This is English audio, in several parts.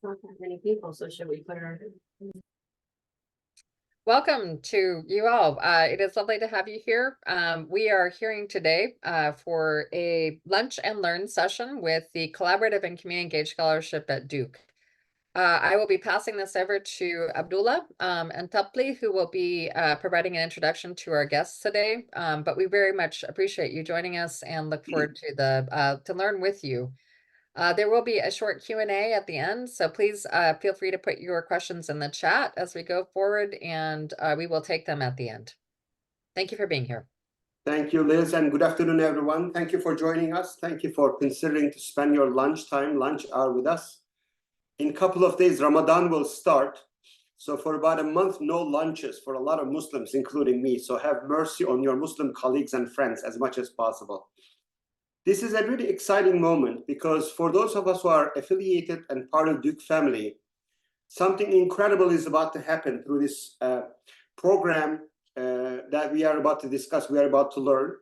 Not that many people, so should we put her? Welcome to you all. It is lovely to have you here. We are hearing today for a lunch and learn session with the Collaborative and Community Engaged Scholarship at Duke. I will be passing this over to Abdullah and Tapli, who will be providing an introduction to our guests today. But we very much appreciate you joining us and look forward to learn with you. There will be a short Q&A at the end, so please feel free to put your questions in the chat as we go forward, and we will take them at the end. Thank you for being here. Thank you, Liz, and good afternoon, everyone. Thank you for joining us. Thank you for considering to spend your lunch hour with us. In a couple of days, Ramadan will start. So for about a month, no lunches for a lot of Muslims, including me. So have mercy on your Muslim colleagues and friends as much as possible. This is a really exciting moment because for those of us who are affiliated and part of Duke family, something incredible is about to happen through this program that we are about to discuss, we are about to learn.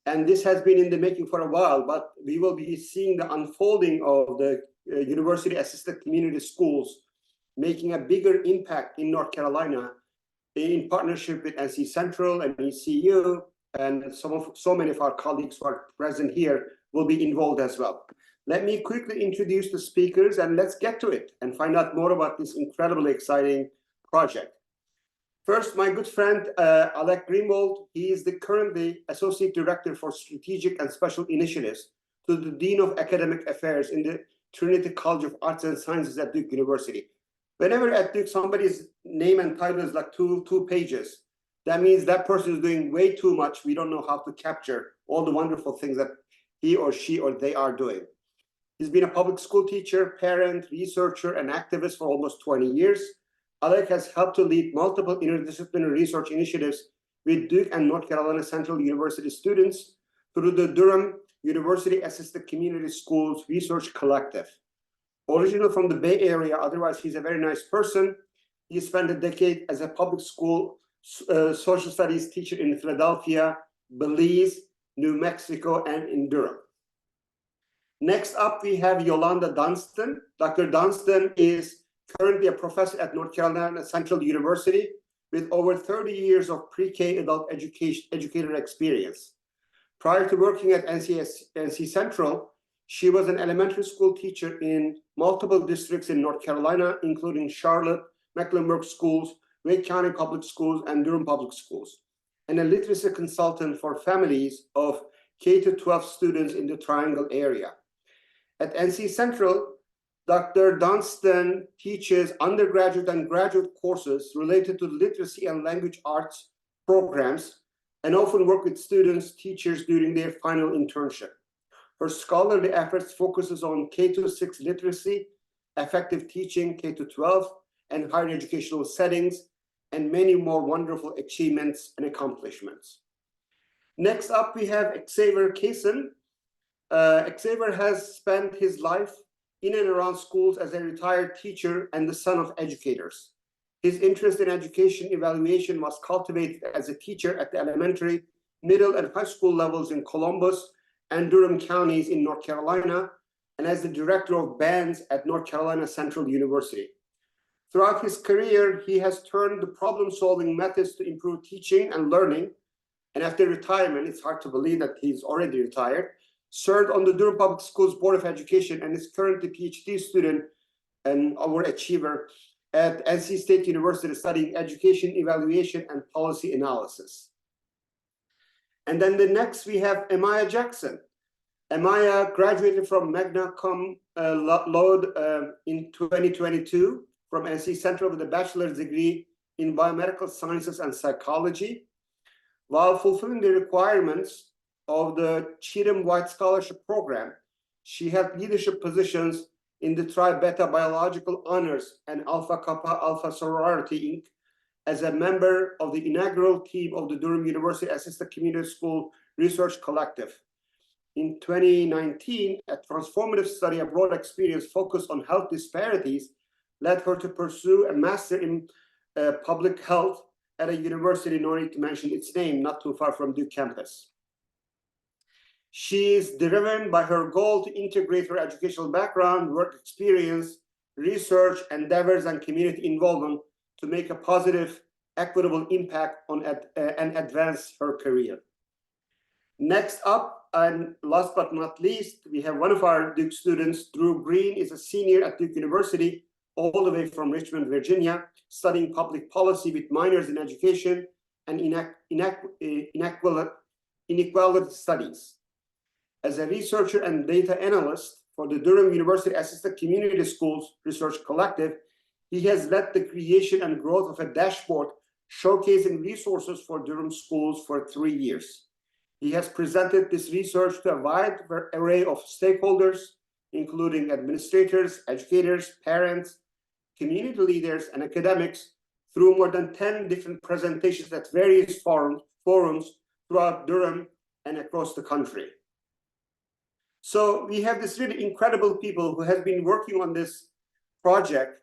And this has been in the making for a while, but we will be seeing the unfolding of the university-assisted community schools making a bigger impact in North Carolina in partnership with NC Central and ECU, and so many of our colleagues who are present here will be involved as well. Let me quickly introduce the speakers and let's get to it and find out more about this incredibly exciting project. First, my good friend, Alec Greenwald. He is the currently Associate Director for Strategic and Special Initiatives to the Dean of Academic Affairs in the Trinity College of Arts and Sciences at Duke University. Whenever at Duke somebody's name and title is like two pages, that means that person is doing way too much. We don't know how to capture all the wonderful things that he or she or they are doing. He's been a public school teacher, parent, researcher, and activist for almost 20 years. Alec has helped to lead multiple interdisciplinary research initiatives with Duke and North Carolina Central University students through the Durham University Assisted Community Schools Research Collective. Original from the Bay Area, otherwise he's a very nice person. He spent a decade as a public school social studies teacher in Philadelphia, Belize, New Mexico, and in Durham. Next up, we have Yolanda Dunstan. Dr. Dunstan is currently a professor at North Carolina Central University with over 30 years of pre-K adult educator experience. Prior to working at NC Central, she was an elementary school teacher in multiple districts in North Carolina, including Charlotte, Mecklenburg Schools, Wake County Public Schools, and Durham Public Schools, and a literacy consultant for families of K-12 students in the Triangle area. At NC Central, Dr. Dunstan teaches undergraduate and graduate courses related to literacy and language arts programs, and often work with students, teachers during their final internship. Her scholarly efforts focuses on K-6 literacy, effective teaching, K-12, and higher educational settings, and many more wonderful achievements and accomplishments. Next up, we have Xavier Kaysen. Xavier has spent his life in and around schools as a retired teacher and the son of educators. His interest in education evaluation was cultivated as a teacher at the elementary, middle, and high school levels in Columbus and Durham counties in North Carolina, and as the director of bands at North Carolina Central University. Throughout his career, he has turned the problem-solving methods to improve teaching and learning. And after retirement, it's hard to believe that he's already retired, served on the Durham Public Schools Board of Education and is currently a PhD student and overachiever at NC State University studying education evaluation and policy analysis. And then the next we have Amaya Jackson. Amaya graduated from magna cum laude in 2022 from NC Central with a bachelor's degree in biomedical sciences and psychology. While fulfilling the requirements of the Cheatham White Scholarship Program, she held leadership positions in the Tri Beta Biological Honors and Alpha Kappa Alpha Sorority Inc. as a member of the inaugural team of the Durham University Assisted Community School Research Collective. In 2019, a transformative study abroad experience focused on health disparities led her to pursue a master in public health at a university, no need to mention its name, not too far from Duke campus. She is driven by her goal to integrate her educational background, work experience, research endeavors, and community involvement to make a positive, equitable impact on and advance her career. Next up, and last but not least, we have one of our Duke students. Drew Green is a senior at Duke University, all the way from Richmond, Virginia, studying public policy with minors in education and inequality studies. As a researcher and data analyst for the Durham University Assisted Community Schools Research Collective, he has led the creation and growth of a dashboard showcasing resources for Durham schools for 3 years. He has presented this research to a wide array of stakeholders, including administrators, educators, parents, community leaders, and academics through more than 10 different presentations at various forums throughout Durham and across the country. So we have this really incredible people who have been working on this project,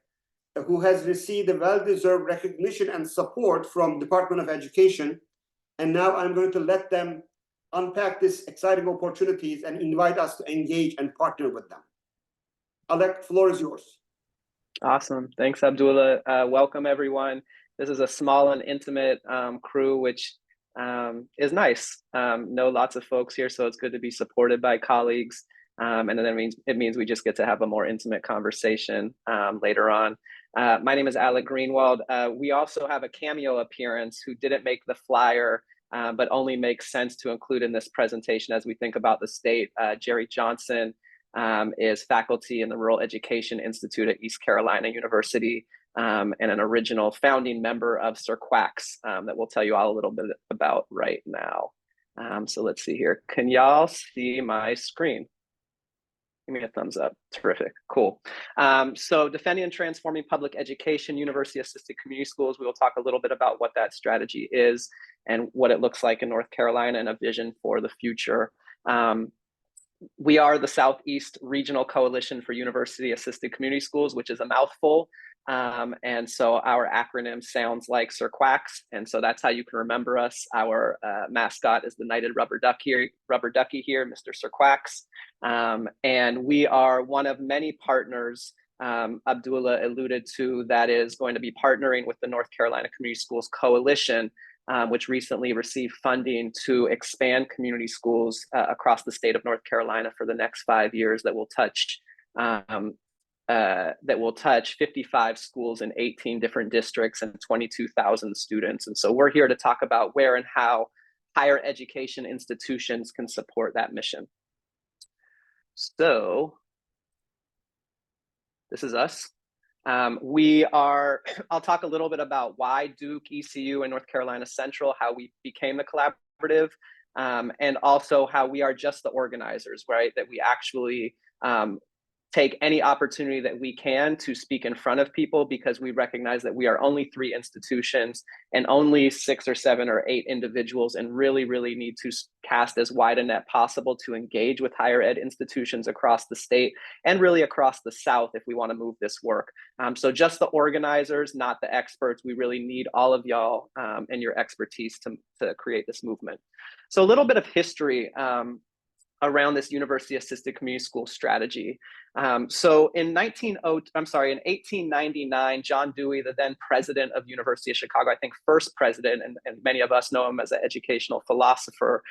who has received a well-deserved recognition and support from Department of Education. And now I'm going to let them unpack these exciting opportunities and invite us to engage and partner with them. Alec, floor is yours. Awesome. Thanks, Abdullah. Welcome, everyone. This is a small and intimate crew, which is nice. Know lots of folks here, so it's good to be supported by colleagues. And then it means we just get to have a more intimate conversation later on. My name is Alec Greenwald. We also have a cameo appearance who didn't make the flyer, but only makes sense to include in this presentation as we think about the state. Jerry Johnson is faculty in the Rural Education Institute at East Carolina University, and an original founding member of UACS that we'll tell you all a little bit about right now. So let's see here. Can y'all see my screen? Give me a thumbs up. Terrific. Cool. So defending and transforming public education, university assisted community schools. We will talk a little bit about what that strategy is and what it looks like in North Carolina and a vision for the future. We are the Southeast Regional Coalition for University Assisted Community Schools, which is a mouthful. And so our acronym sounds like UACS. And so that's how you can remember us. Our mascot is the knighted rubber ducky here, Mr. UACS. And we are one of many partners Abdullah alluded to that is going to be partnering with the North Carolina Community Schools Coalition, which recently received funding to expand community schools across the state of North Carolina for the next 5 years that will touch 55 schools in 18 different districts and 22,000 students. And so we're here to talk about where and how higher education institutions can support that mission. So this is us. I'll talk a little bit about why Duke, ECU, and North Carolina Central, how we became the collaborative, and also how we are just the organizers, right? That we actually take any opportunity that we can to speak in front of people, because we recognize that we are only 3 institutions and only 6 or 7 or 8 individuals, and really need to cast as wide a net possible to engage with higher ed institutions across the state and really across the South if we want to move this work. So just the organizers, not the experts. We really need all of y'all and your expertise to create this movement. So a little bit of history around this university assisted community school strategy. So in 1899, John Dewey, the then president of University of Chicago, I think first president, and many of us know him as an educational philosopher,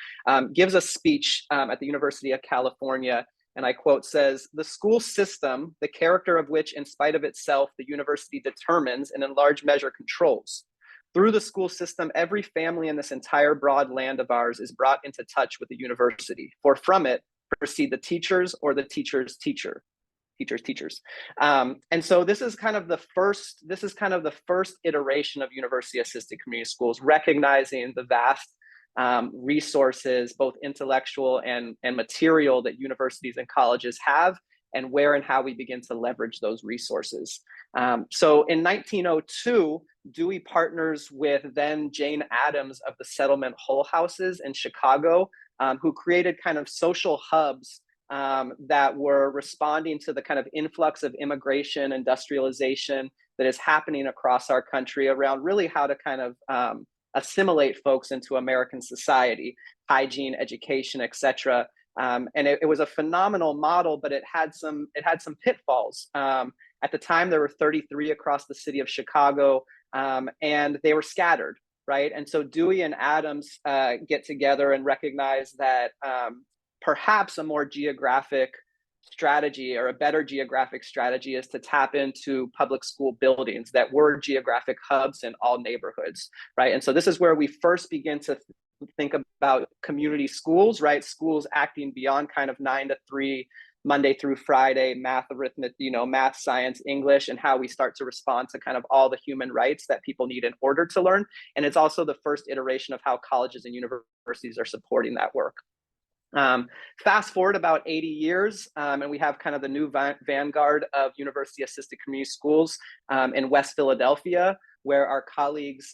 gives a speech at the University of California, and I quote, says, "The school system, the character of which in spite of itself the university determines and in large measure controls. Through the school system, every family in this entire broad land of ours is brought into touch with the university, for from it proceed the teachers or the teacher's teacher, teachers. And so this is kind of the first iteration of university assisted community schools, recognizing the vast resources, both intellectual and material, that universities and colleges have, and where and how we begin to leverage those resources. So in 1902, Dewey partners with then Jane Addams of the Settlement Hull Houses in Chicago, who created kind of social hubs that were responding to the kind of influx of immigration, industrialization that is happening across our country around really how to kind of assimilate folks into American society, hygiene, education, et cetera. And it was a phenomenal model, but it had some pitfalls. At the time, there were 33 across the city of Chicago, and they were scattered, right? And so Dewey and Adams get together and recognize that perhaps a more geographic strategy, or a better geographic strategy, is to tap into public school buildings that were geographic hubs in all neighborhoods, right? And so this is where we first begin to think about community schools, right? Schools acting beyond kind of 9 to 3, Monday through Friday, math, arithmetic, math, science, English, and how we start to respond to kind of all the human rights that people need in order to learn. And it's also the first iteration of how colleges and universities are supporting that work. Fast forward about 80 years, and we have kind of the new vanguard of university-assisted community schools in West Philadelphia, where our colleagues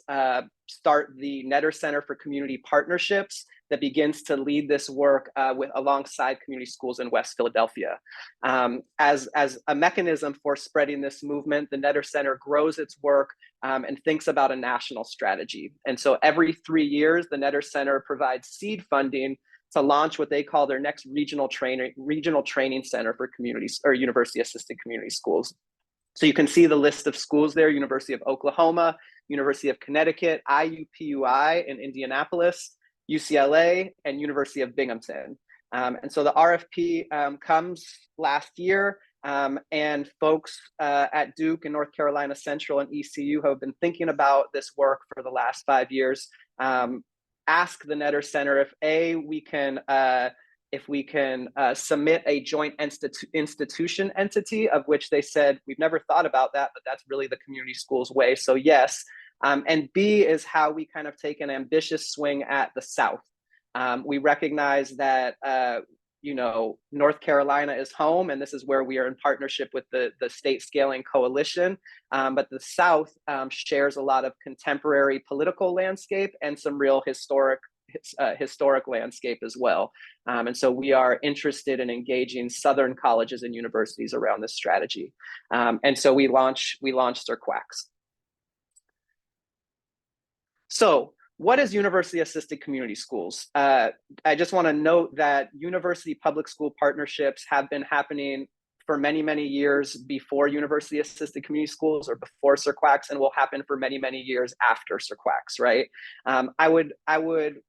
start the Netter Center for Community Partnerships that begins to lead this work alongside community schools in West Philadelphia. As a mechanism for spreading this movement, the Netter Center grows its work and thinks about a national strategy. And so every 3 years, the Netter Center provides seed funding to launch what they call their next regional training center for communities or university-assisted community schools. So you can see the list of schools there: University of Oklahoma, University of Connecticut, IUPUI in Indianapolis, UCLA, and University of Binghamton. And so the RFP comes last year, and folks at Duke and North Carolina Central and ECU have been thinking about this work for the last 5 years. Ask the Netter Center if we can submit a joint institution entity, of which they said, we've never thought about that, but that's really the community schools way. So yes. And B is how we kind of take an ambitious swing at the South. We recognize that, North Carolina is home, and this is where we are in partnership with the State Scaling Coalition. But the South shares a lot of contemporary political landscape and some real historic landscape as well. And so we are interested in engaging Southern colleges and universities around this strategy. And so we launched UACS. So what is university-assisted community schools? I just want to note that university public school partnerships have been happening for many, many years before university-assisted community schools, or before UACS, and will happen for many, many years after UACS, right? I would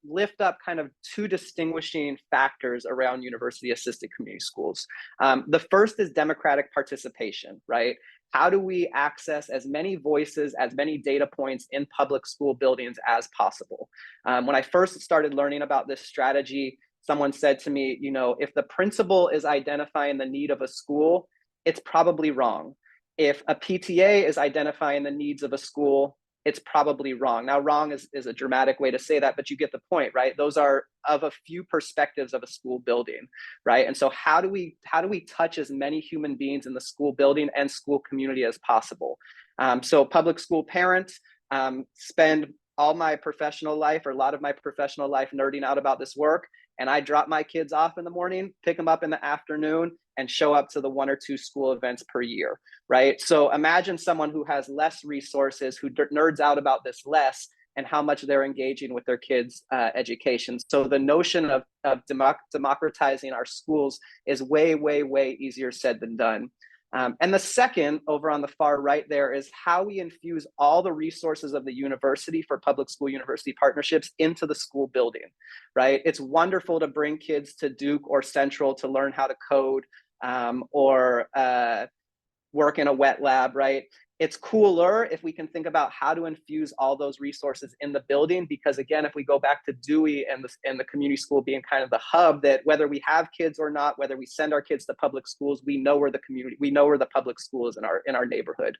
lift up kind of 2 distinguishing factors around university-assisted community schools. The first is democratic participation, right? How do we access as many voices, as many data points in public school buildings as possible? When I first started learning about this strategy, someone said to me, if the principal is identifying the need of a school, it's probably wrong. If a PTA is identifying the needs of a school, it's probably wrong. Now, wrong is a dramatic way to say that, but you get the point, right? Those are of a few perspectives of a school building, right? And so how do we touch as many human beings in the school building and school community as possible? So public school parents spend all my professional life, or a lot of my professional life, nerding out about this work. And I drop my kids off in the morning, pick them up in the afternoon, and show up to the 1 or 2 school events per year, right? So imagine someone who has less resources, who nerds out about this less, and how much they're engaging with their kids' education. So the notion of democratizing our schools is way, way, way easier said than done. And the second, over on the far right there, is how we infuse all the resources of the university for public school university partnerships into the school building, right? It's wonderful to bring kids to Duke or Central to learn how to code or work in a wet lab, right? It's cooler if we can think about how to infuse all those resources in the building, because again, if we go back to Dewey and the community school being kind of the hub, that whether we have kids or not, whether we send our kids to public schools, we know where the public school is in our neighborhood.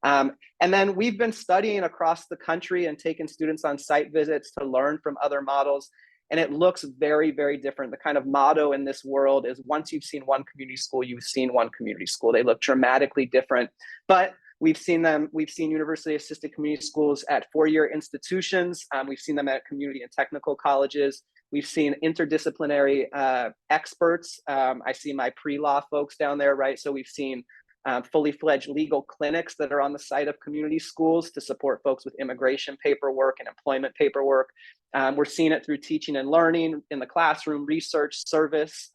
And then we've been studying across the country and taking students on site visits to learn from other models. And it looks very, very different. The kind of motto in this world is, once you've seen one community school, you've seen one community school. They look dramatically different, but we've seen university-assisted community schools at 4-year institutions. We've seen them at community and technical colleges. We've seen interdisciplinary experts. I see my pre-law folks down there, right? So we've seen fully fledged legal clinics that are on the site of community schools to support folks with immigration paperwork and employment paperwork. We're seeing it through teaching and learning in the classroom, research, service.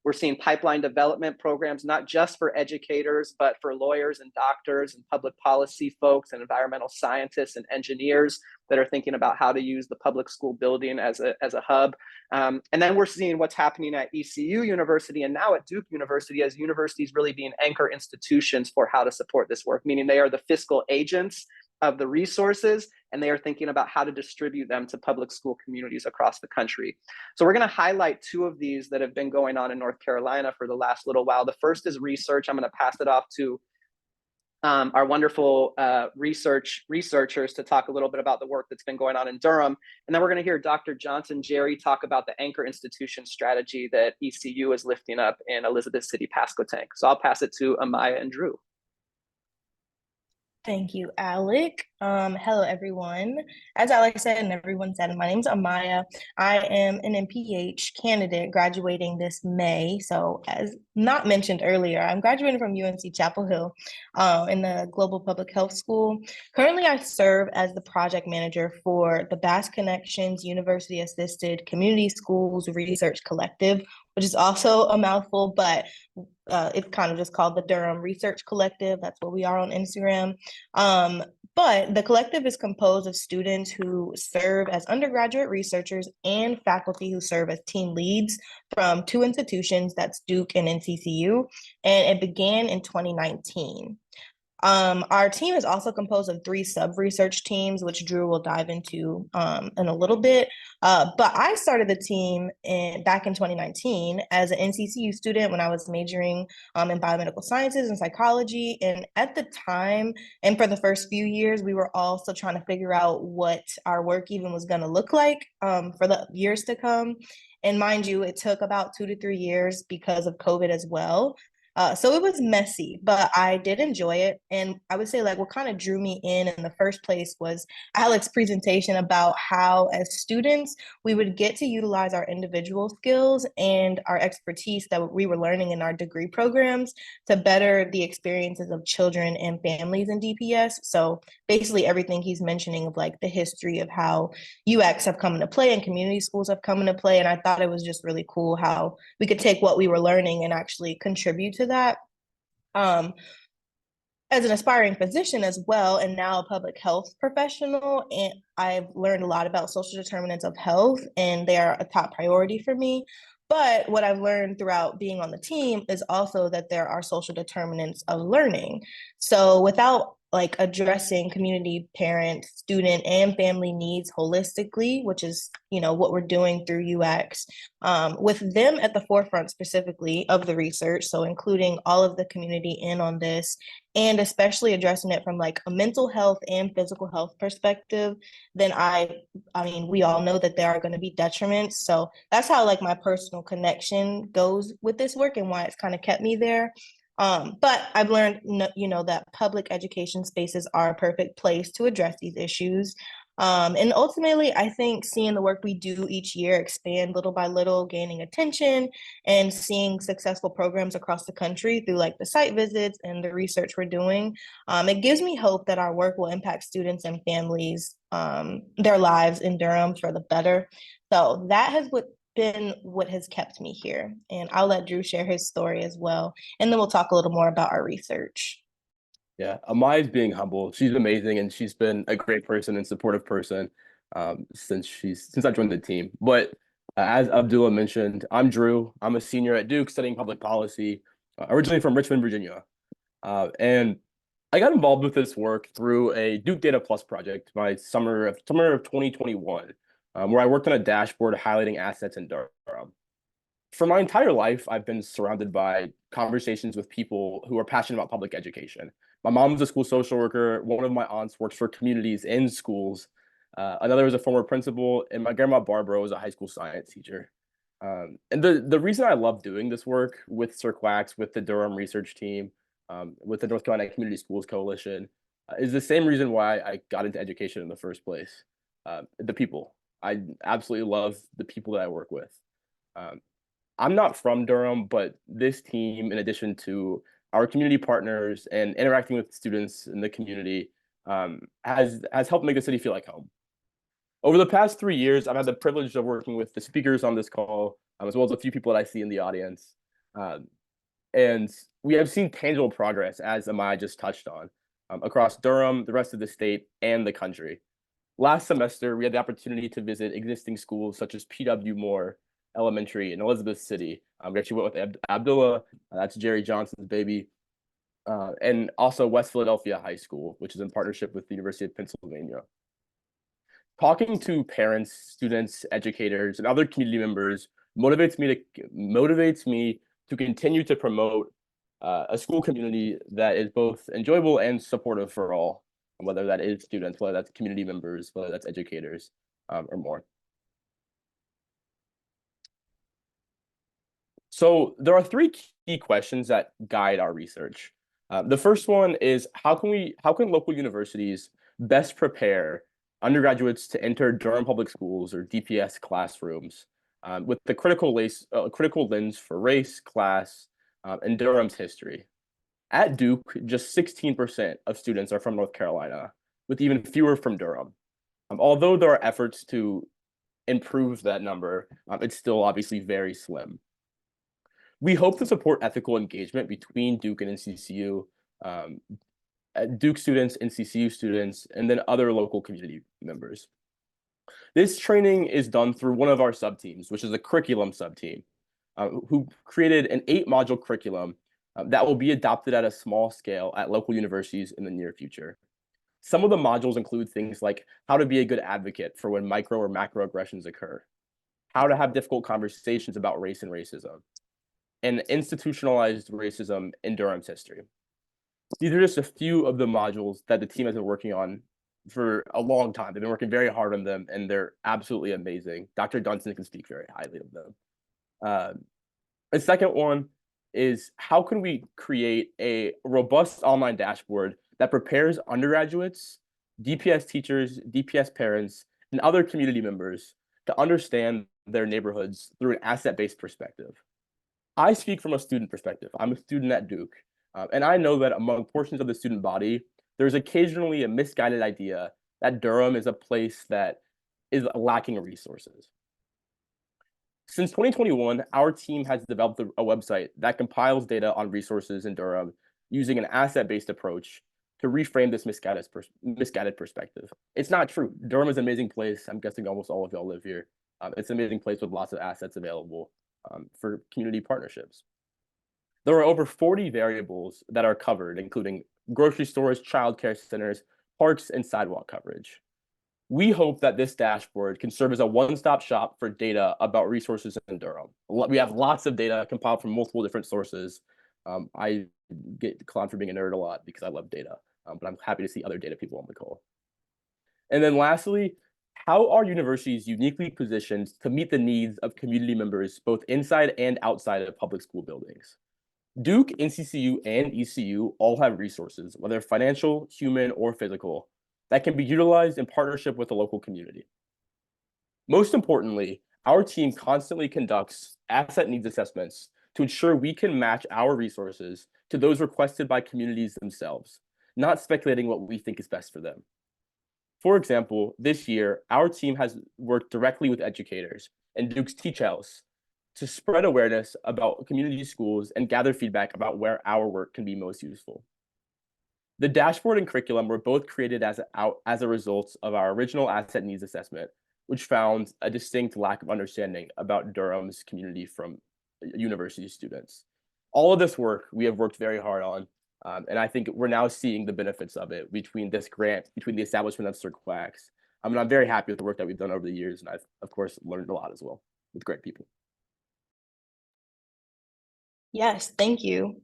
We're seeing pipeline development programs, not just for educators, but for lawyers and doctors and public policy folks and environmental scientists and engineers that are thinking about how to use the public school building as a hub. And then we're seeing what's happening at ECU University and now at Duke University as universities really being anchor institutions for how to support this work, meaning they are the fiscal agents of the resources, and they are thinking about how to distribute them to public school communities across the country. So we're going to highlight two of these that have been going on in North Carolina for the last little while. The first is research. I'm going to pass it off to our wonderful researchers to talk a little bit about the work that's been going on in Durham. And then we're going to hear Dr. Johnson Jerry talk about the anchor institution strategy that ECU is lifting up in Elizabeth City, Pasquotank. So I'll pass it to Amaya and Drew. Thank you, Alec. Hello, everyone. As Alec said and everyone said, my name is Amaya. I am an MPH candidate graduating this May. So as not mentioned earlier, I'm graduating from UNC Chapel Hill in the Global Public Health School. Currently, I serve as the project manager for the Bass Connections University Assisted Community Schools Research Collective, which is also a mouthful, but it's kind of just called the Durham Research Collective. That's what we are on Instagram. But the collective is composed of students who serve as undergraduate researchers and faculty who serve as team leads from two institutions, that's Duke and NCCU, and it began in 2019. Our team is also composed of 3 sub-research teams, which Drew will dive into in a little bit. But I started the team back in 2019 as an NCCU student when I was majoring in biomedical sciences and psychology. And at the time, and for the first few years, we were all still trying to figure out what our work even was going to look like for the years to come. And mind you, it took about 2 to 3 years because of COVID as well. So it was messy, but I did enjoy it. And I would say like what kind of drew me in the first place was Alec's presentation about how as students, we would get to utilize our individual skills and our expertise that we were learning in our degree programs to better the experiences of children and families in DPS. So basically everything he's mentioning of like the history of how UACS have come into play and community schools have come into play. And I thought it was just really cool how we could take what we were learning and actually contribute to that. As an aspiring physician as well, and now a public health professional, and I've learned a lot about social determinants of health, and they are a top priority for me. But what I've learned throughout being on the team is also that there are social determinants of learning. So without like addressing community, parent, student, and family needs holistically, which is, you know, what we're doing through UX, with them at the forefront specifically of the research, so including all of the community in on this, and especially addressing it from like a mental health and physical health perspective, then I mean, we all know that there are going to be detriments. So that's how like my personal connection goes with this work and why it's kind of kept me there. But I've learned, you know, that public education spaces are a perfect place to address these issues. And ultimately, I think seeing the work we do each year expand little by little, gaining attention and seeing successful programs across the country through like the site visits and the research we're doing, it gives me hope that our work will impact students and families, their lives in Durham for the better. So that has been what has kept me here. And I'll let Drew share his story as well. And then we'll talk a little more about our research. Yeah, Amaya's being humble. She's amazing, and she's been a great person and supportive person since I joined the team. But as Abdullah mentioned, I'm Drew. I'm a senior at Duke studying public policy, originally from Richmond, Virginia. And I got involved with this work through a Duke Data Plus project my summer of 2021, where I worked on a dashboard highlighting assets in Durham. For my entire life, I've been surrounded by conversations with people who are passionate about public education. My mom's a school social worker. One of my aunts works for communities in schools. Another is a former principal, and my grandma Barbara was a high school science teacher. And the reason I love doing this work with CircWax, with the Durham research team, with the North Carolina Community Schools Coalition, is the same reason why I got into education in the first place. The people. I absolutely love the people that I work with. I'm not from Durham, but this team, in addition to our community partners and interacting with students in the community, has helped make the city feel like home. Over the past 3 years, I've had the privilege of working with the speakers on this call, as well as a few people that I see in the audience. And we have seen tangible progress, as Amaya just touched on, across Durham, the rest of the state, and the country. Last semester, we had the opportunity to visit existing schools such as P.W. Moore Elementary in Elizabeth City. We actually went with Abdullah, that's Jerry Johnson's baby, and also West Philadelphia High School, which is in partnership with the University of Pennsylvania. Talking to parents, students, educators, and other community members motivates me to continue to promote a school community that is both enjoyable and supportive for all, whether that is students, whether that's community members, whether that's educators, or more. So there are three key questions that guide our research. The first one is how can local universities best prepare undergraduates to enter Durham Public Schools or DPS classrooms with the critical lens for race, class, and Durham's history. At Duke, just 16% of students are from North Carolina, with even fewer from Durham. Although there are efforts to improve that number, it's still obviously very slim. We hope to support ethical engagement between Duke and NCCU, Duke students, NCCU students, and then other local community members. This training is done through one of our sub-teams, which is a curriculum sub-team, who created an 8-module curriculum that will be adopted at a small scale at local universities in the near future. Some of the modules include things like how to be a good advocate for when micro or macroaggressions occur, how to have difficult conversations about race and racism, and institutionalized racism in Durham's history. These are just a few of the modules that the team has been working on for a long time. They've been working very hard on them, and they're absolutely amazing. Dr. Dunstan can speak very highly of them. The second one is how can we create a robust online dashboard that prepares undergraduates, DPS teachers, DPS parents, and other community members to understand their neighborhoods through an asset-based perspective. I speak from a student perspective. I'm a student at Duke, and I know that among portions of the student body, there's occasionally a misguided idea that Durham is a place that is lacking resources. Since 2021, our team has developed a website that compiles data on resources in Durham using an asset-based approach to reframe this misguided perspective. It's not true. Durham is an amazing place. I'm guessing almost all of y'all live here. It's an amazing place with lots of assets available for community partnerships. There are over 40 variables that are covered, including grocery stores, childcare centers, parks, and sidewalk coverage. We hope that this dashboard can serve as a one-stop shop for data about resources in Durham. We have lots of data compiled from multiple different sources. I get clowned for being a nerd a lot because I love data, but I'm happy to see other data people on the call. And then lastly, how are universities uniquely positioned to meet the needs of community members both inside and outside of public school buildings? Duke, NCCU, and ECU all have resources, whether financial, human, or physical, that can be utilized in partnership with the local community. Most importantly, our team constantly conducts asset needs assessments to ensure we can match our resources to those requested by communities themselves, not speculating what we think is best for them. For example, this year, our team has worked directly with educators and Duke's Teach House to spread awareness about community schools and gather feedback about where our work can be most useful. The dashboard and curriculum were both created as a result of our original asset needs assessment, which found a distinct lack of understanding about Durham's community from university students. All of this work we have worked very hard on, and I think we're now seeing the benefits of it between this grant, between the establishment of UACS. I'm very happy with the work that we've done over the years, and I've, of course, learned a lot as well with great people. Yes, thank you.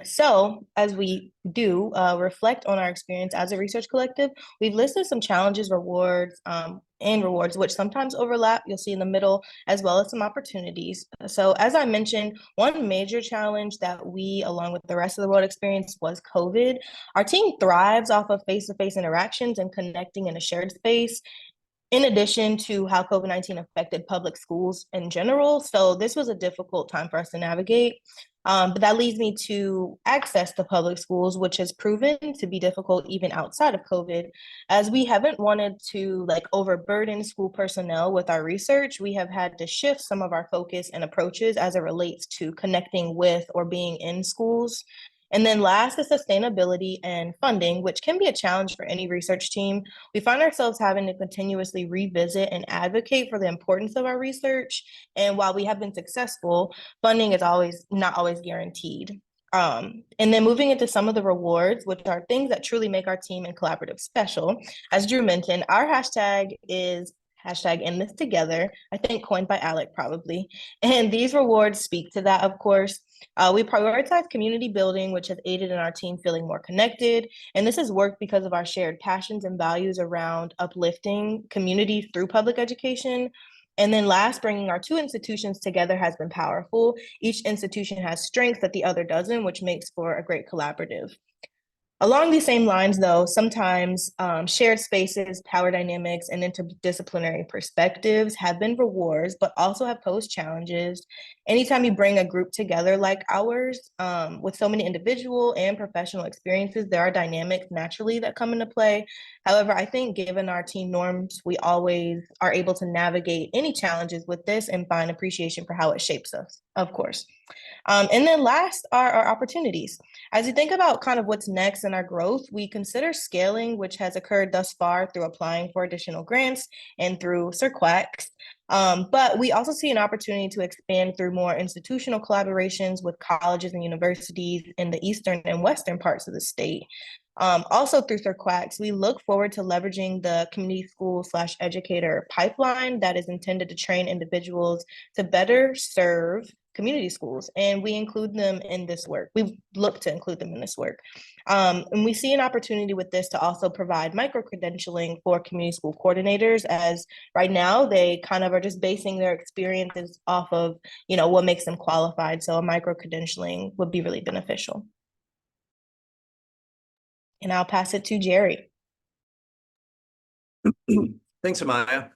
So as we do reflect on our experience as a research collective, we've listed some challenges, rewards, and rewards, which sometimes overlap, you'll see in the middle, as well as some opportunities. So as I mentioned, one major challenge that we, along with the rest of the world, experienced was COVID. Our team thrives off of face-to-face interactions and connecting in a shared space. in addition to how COVID-19 affected public schools in general. So this was a difficult time for us to navigate. But that leads me to access to public schools, which has proven to be difficult even outside of COVID, as we haven't wanted to overburden school personnel with our research. We have had to shift some of our focus and approaches as it relates to connecting with or being in schools. And then last is sustainability and funding, which can be a challenge for any research team. We find ourselves having to continuously revisit and advocate for the importance of our research. And while we have been successful, funding is not always guaranteed. And then moving into some of the rewards, which are things that truly make our team and collaborative special. As Drew mentioned, our hashtag is #InThisTogether, I think coined by Alec probably. And these rewards speak to that, of course. We prioritize community building, which has aided in our team feeling more connected. And this has worked because of our shared passions and values around uplifting communities through public education. And then last, bringing our two institutions together has been powerful. Each institution has strengths that the other doesn't, which makes for a great collaborative. Along these same lines, though, sometimes shared spaces, power dynamics, and interdisciplinary perspectives have been rewards, but also have posed challenges. Anytime you bring a group together like ours, with so many individual and professional experiences, there are dynamics naturally that come into play. However, I think given our team norms, we always are able to navigate any challenges with this and find appreciation for how it shapes us, of course. And then last are our opportunities. As you think about kind of what's next in our growth, we consider scaling, which has occurred thus far through applying for additional grants and through CIRQUACs. But we also see an opportunity to expand through more institutional collaborations with colleges and universities in the eastern and western parts of the state. Also through CIRQUACs, we look forward to leveraging the community school/educator pipeline that is intended to train individuals to better serve community schools, and we include them in this work. We look to include them in this work. And we see an opportunity with this to also provide micro-credentialing for community school coordinators, as right now they kind of are just basing their experiences off of, what makes them qualified. So a micro-credentialing would be really beneficial. And I'll pass it to Jerry. Thanks, Amaya.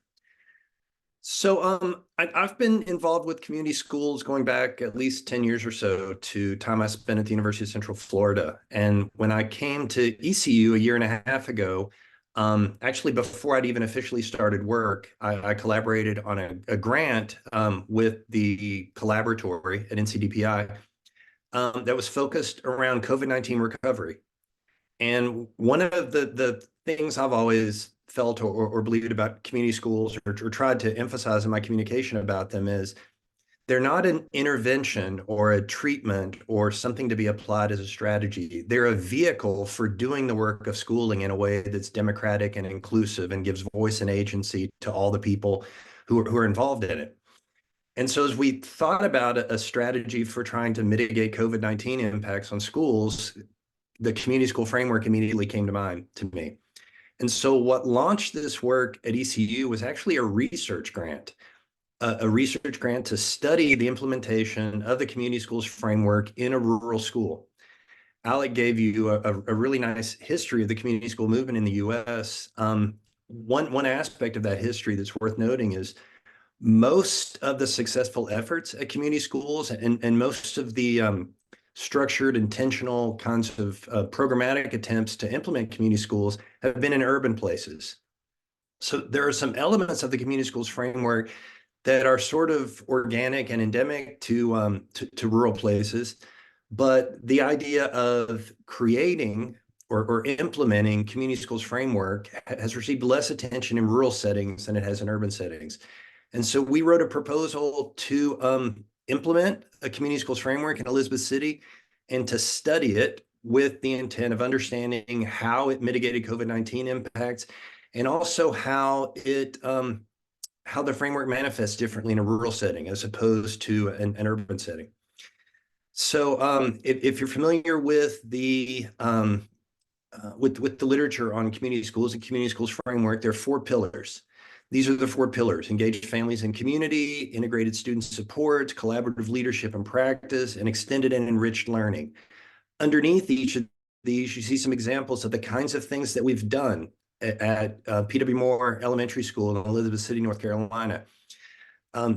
So I've been involved with community schools going back at least 10 years or so to time I spent at the University of Central Florida. And when I came to ECU a year and a half ago, actually before I'd even officially started work, I collaborated on a grant with the Collaboratory at NCDPI that was focused around COVID-19 recovery. And one of the things I've always felt or believed about community schools or tried to emphasize in my communication about them is they're not an intervention or a treatment or something to be applied as a strategy. They're a vehicle for doing the work of schooling in a way that's democratic and inclusive and gives voice and agency to all the people who are involved in it. And so as we thought about a strategy for trying to mitigate COVID-19 impacts on schools, the community school framework immediately came to mind to me. And so what launched this work at ECU was actually a research grant to study the implementation of the community schools framework in a rural school. Alec gave you a really nice history of the community school movement in the US. One aspect of that history that's worth noting is most of the successful efforts at community schools and most of the structured, intentional kinds of programmatic attempts to implement community schools have been in urban places. So there are some elements of the community schools framework that are sort of organic and endemic to rural places, but the idea of creating or implementing community schools framework has received less attention in rural settings than it has in urban settings. And so we wrote a proposal to implement a community schools framework in Elizabeth City and to study it with the intent of understanding how it mitigated COVID-19 impacts and also how the framework manifests differently in a rural setting as opposed to an urban setting. So if you're familiar with the literature on community schools and community schools framework, there are 4 pillars. These are the 4 pillars: engaged families and community, integrated student support, collaborative leadership and practice, and extended and enriched learning. Underneath each of these, you see some examples of the kinds of things that we've done at P.W. Moore Elementary School in Elizabeth City, North Carolina.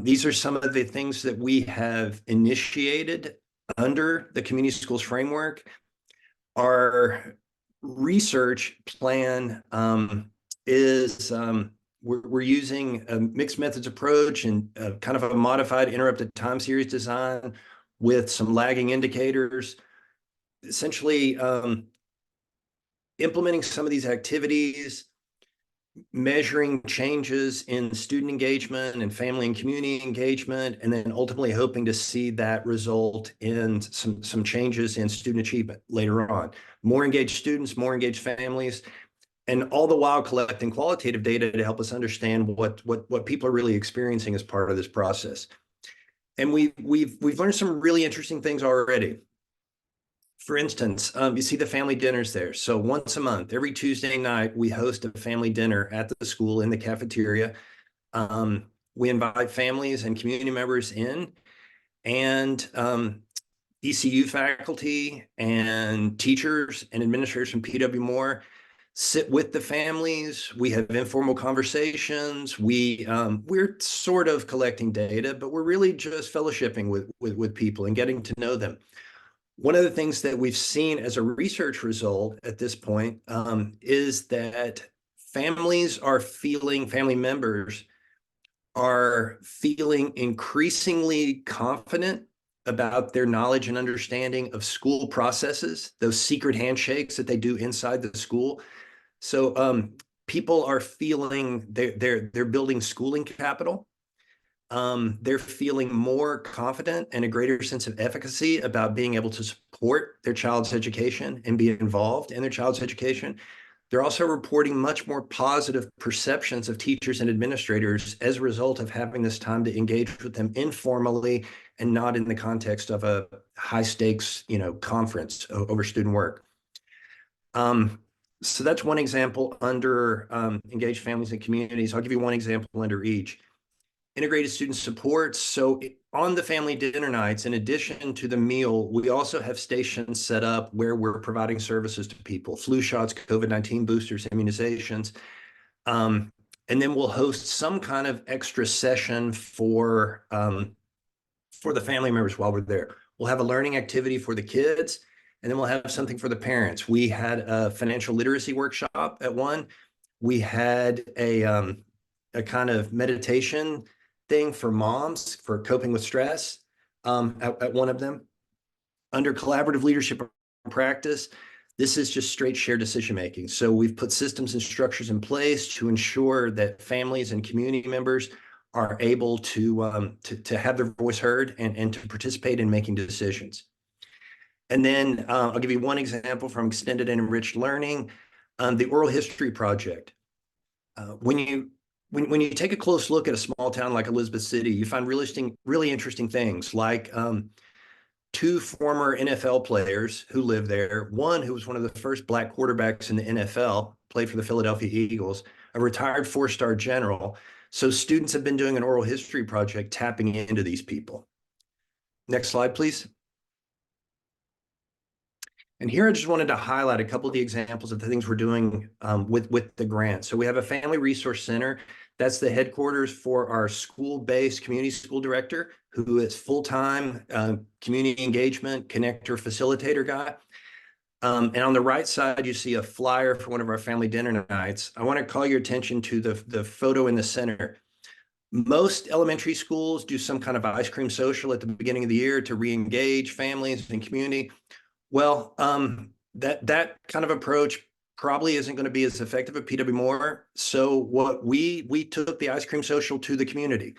These are some of the things that we have initiated under the community schools framework. Our research plan is we're using a mixed methods approach and kind of a modified interrupted time series design with some lagging indicators, essentially implementing some of these activities, measuring changes in student engagement and family and community engagement, and then ultimately hoping to see that result in some changes in student achievement later on. More engaged students, more engaged families, and all the while collecting qualitative data to help us understand what people are really experiencing as part of this process. And we've learned some really interesting things already. For instance, you see the family dinners there. So once a month, every Tuesday night, we host a family dinner at the school in the cafeteria. We invite families and community members in, and ECU faculty and teachers and administrators from P.W. Moore sit with the families. We have informal conversations. We're sort of collecting data, but we're really just fellowshipping with people and getting to know them. One of the things that we've seen as a research result at this point is that family members are feeling increasingly confident about their knowledge and understanding of school processes, those secret handshakes that they do inside the school. So people are feeling they're building schooling capital. They're feeling more confident and a greater sense of efficacy about being able to support their child's education and be involved in their child's education. They're also reporting much more positive perceptions of teachers and administrators as a result of having this time to engage with them informally and not in the context of a high stakes, conference over student work. So that's one example under engaged families and communities. I'll give you one example under each. Integrated student support. So on the family dinner nights, in addition to the meal, we also have stations set up where we're providing services to people, flu shots, COVID-19 boosters, immunizations. And then we'll host some kind of extra session for the family members while we're there. We'll have a learning activity for the kids, and then we'll have something for the parents. We had a financial literacy workshop at one. We had a kind of meditation thing for moms for coping with stress at one of them. Under collaborative leadership practice, this is just straight shared decision making. So we've put systems and structures in place to ensure that families and community members are able to have their voice heard and to participate in making decisions. And then I'll give you one example from extended and enriched learning, the oral history project. When you take a close look at a small town like Elizabeth City, you find really interesting things like two former NFL players who live there. One who was one of the first Black quarterbacks in the NFL, played for the Philadelphia Eagles, a retired four-star general. So students have been doing an oral history project tapping into these people. Next slide, please. And here I just wanted to highlight a couple of the examples of the things we're doing with the grant. So we have a family resource center. That's the headquarters for our school-based community school director, who is full-time community engagement connector facilitator guy. And on the right side, you see a flyer for one of our family dinner nights. I want to call your attention to the photo in the center. Most elementary schools do some kind of ice cream social at the beginning of the year to re-engage families and community. Well, that kind of approach probably isn't going to be as effective at P.W. Moore. So what we took the ice cream social to the community.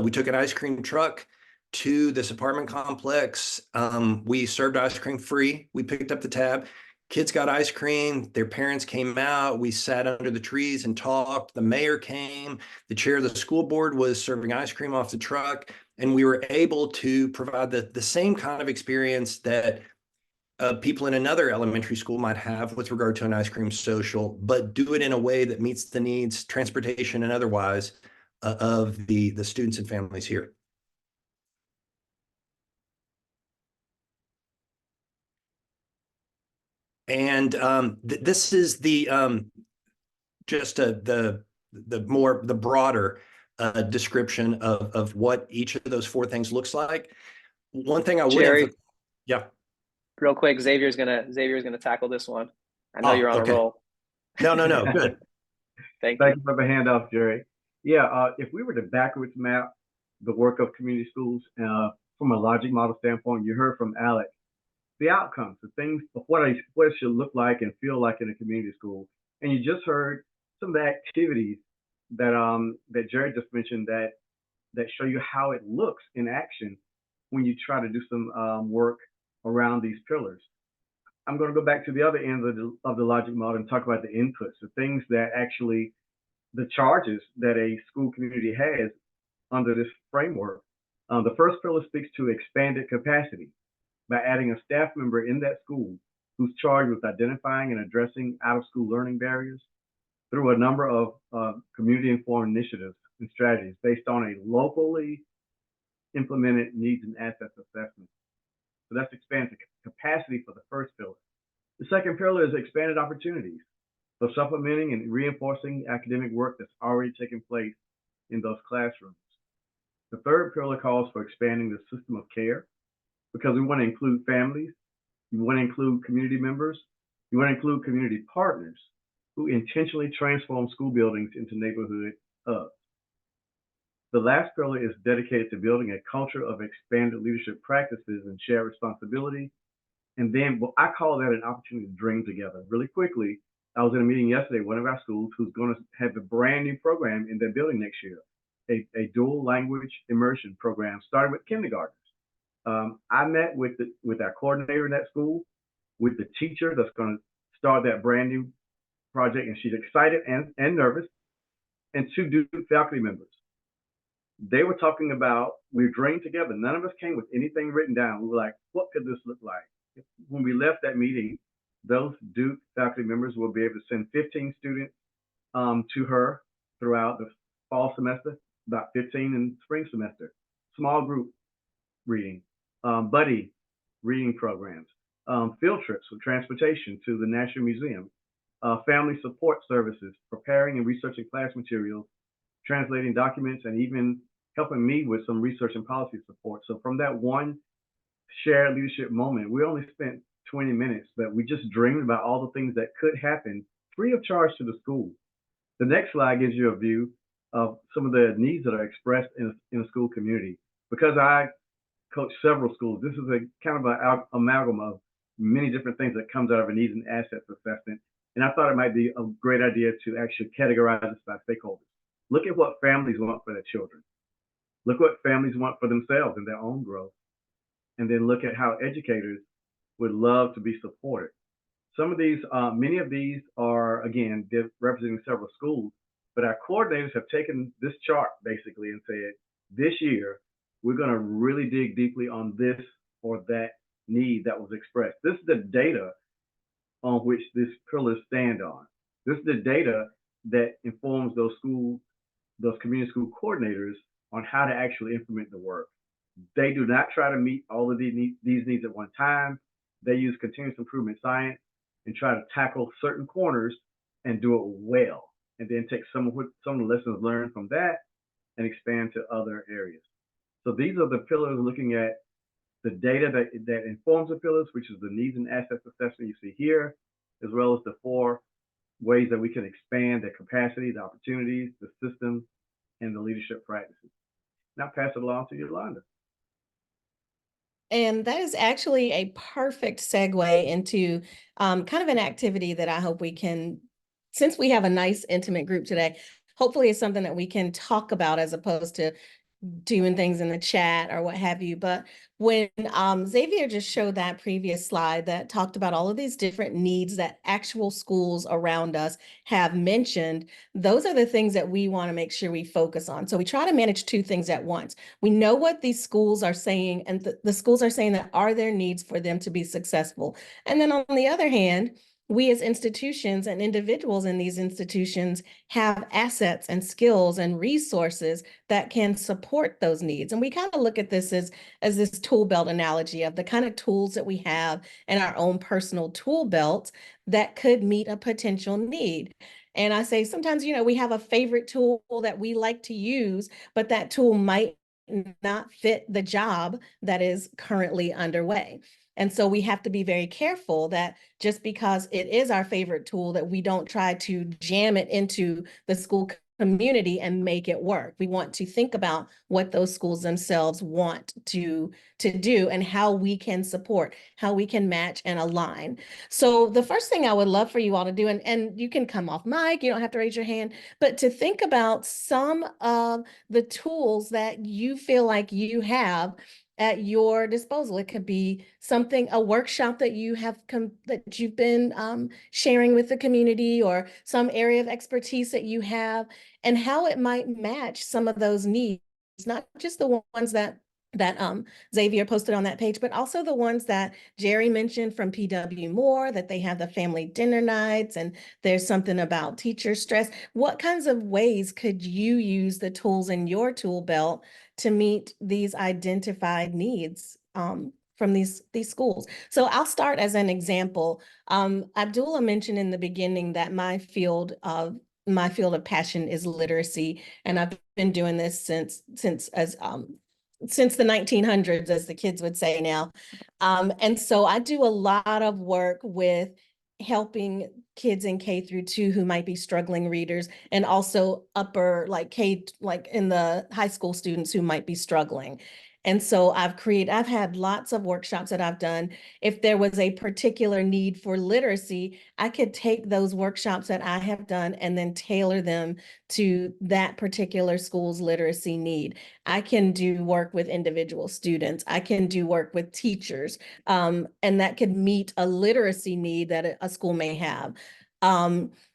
We took an ice cream truck to this apartment complex. We served ice cream free. We picked up the tab. Kids got ice cream. Their parents came out. We sat under the trees and talked. The mayor came. The chair of the school board was serving ice cream off the truck. And we were able to provide the same kind of experience that people in another elementary school might have with regard to an ice cream social, but do it in a way that meets the needs, transportation and otherwise, of the students and families here. And this is the just the broader description of what each of those four things looks like. One thing I would Jerry, yeah. real quick, Xavier's gonna tackle this one. I know you're on Okay. a roll. No, good. Thank Thank you. you for the handoff, Jerry. Yeah, if we were to backwards map the work of community schools from a logic model standpoint, you heard from Alec, the outcomes, the things, what it should look like and feel like in a community school. And you just heard some of the activities that that Jerry just mentioned that show you how it looks in action when you try to do some work around these pillars. I'm going to go back to the other end of the logic model and talk about the inputs, the things that actually, the charges that a school community has under this framework. The first pillar speaks to expanded capacity by adding a staff member in that school who's charged with identifying and addressing out-of-school learning barriers through a number of community-informed initiatives and strategies based on a locally implemented needs and assets assessment. So that's expanded capacity for the first pillar. The second pillar is expanded opportunities for supplementing and reinforcing academic work that's already taking place in those classrooms. The third pillar calls for expanding the system of care because we want to include families, we want to include community members, we want to include community partners who intentionally transform school buildings into neighborhood hubs. The last pillar is dedicated to building a culture of expanded leadership practices and shared responsibility. And then I call that an opportunity to dream together. Really quickly, I was in a meeting yesterday, one of our schools who's going to have a brand new program in their building next year, a dual language immersion program starting with kindergartners. I met with our coordinator in that school, with the teacher that's going to start that brand new project, and she's excited and nervous, and two Duke faculty members. They were talking about, we dreamed together. None of us came with anything written down. We were like, what could this look like? When we left that meeting, those Duke faculty members will be able to send 15 students to her throughout the fall semester, about 15 in spring semester. Small group reading, buddy reading programs, field trips with transportation to the National Museum, family support services, preparing and researching class materials, translating documents, and even helping me with some research and policy support. So from that one shared leadership moment, we only spent 20 minutes, but we just dreamed about all the things that could happen free of charge to the school. The next slide gives you a view of some of the needs that are expressed in a school community. Because I coach several schools, this is a kind of an amalgam of many different things that comes out of a needs and assets assessment. And I thought it might be a great idea to actually categorize this by stakeholders. Look at what families want for their children. Look what families want for themselves and their own growth. And then look at how educators would love to be supported. Some of these, many of these are, again, representing several schools, but our coordinators have taken this chart basically and said, this year, we're going to really dig deeply on this or that need that was expressed. This is the data on which this pillars stand on. This is the data that informs those community school coordinators on how to actually implement the work. They do not try to meet all of these needs at one time. They use continuous improvement science and try to tackle certain corners and do it well, and then take some of the lessons learned from that and expand to other areas. So these are the pillars, looking at the data that informs the pillars, which is the needs and assets assessment you see here, as well as the 4 ways that we can expand the capacity, the opportunities, the systems, and the leadership practices. Now pass it along to Yolanda. And that is actually a perfect segue into kind of an activity that I hope we can, since we have a nice intimate group today, hopefully it's something that we can talk about as opposed to doing things in the chat or what have you. But when Xavier just showed that previous slide that talked about all of these different needs that actual schools around us have mentioned, those are the things that we want to make sure we focus on. So we try to manage 2 things at once. We know what these schools are saying, and the schools are saying that are their needs for them to be successful. And then on the other hand, we as institutions and individuals in these institutions have assets and skills and resources that can support those needs. And we kind of look at this as this tool belt analogy of the kind of tools that we have in our own personal tool belt that could meet a potential need. And I say sometimes, we have a favorite tool that we like to use, but that tool might not fit the job that is currently underway. And so we have to be very careful that just because it is our favorite tool, that we don't try to jam it into the school community and make it work. We want to think about what those schools themselves want to do and how we can support, how we can match and align. So the first thing I would love for you all to do, and you can come off mic, you don't have to raise your hand, but to think about some of the tools that you feel like you have at your disposal. It could be something, a workshop that you have that you've been sharing with the community, or some area of expertise that you have, and how it might match some of those needs, not just the ones that Xavier posted on that page, but also the ones that Jerry mentioned from PW Moore, that they have the family dinner nights, and there's something about teacher stress. What kinds of ways could you use the tools in your tool belt to meet these identified needs from these schools? So I'll start as an example. Abdullah mentioned in the beginning that my field of passion is literacy, and I've been doing this since the 1900s, as the kids would say now. And so I do a lot of work with helping kids in K-2 who might be struggling readers, and also upper, like in the high school students who might be struggling. And so I've had lots of workshops that I've done. If there was a particular need for literacy, I could take those workshops that I have done and then tailor them to that particular school's literacy need. I can do work with individual students. I can do work with teachers, and that could meet a literacy need that a school may have.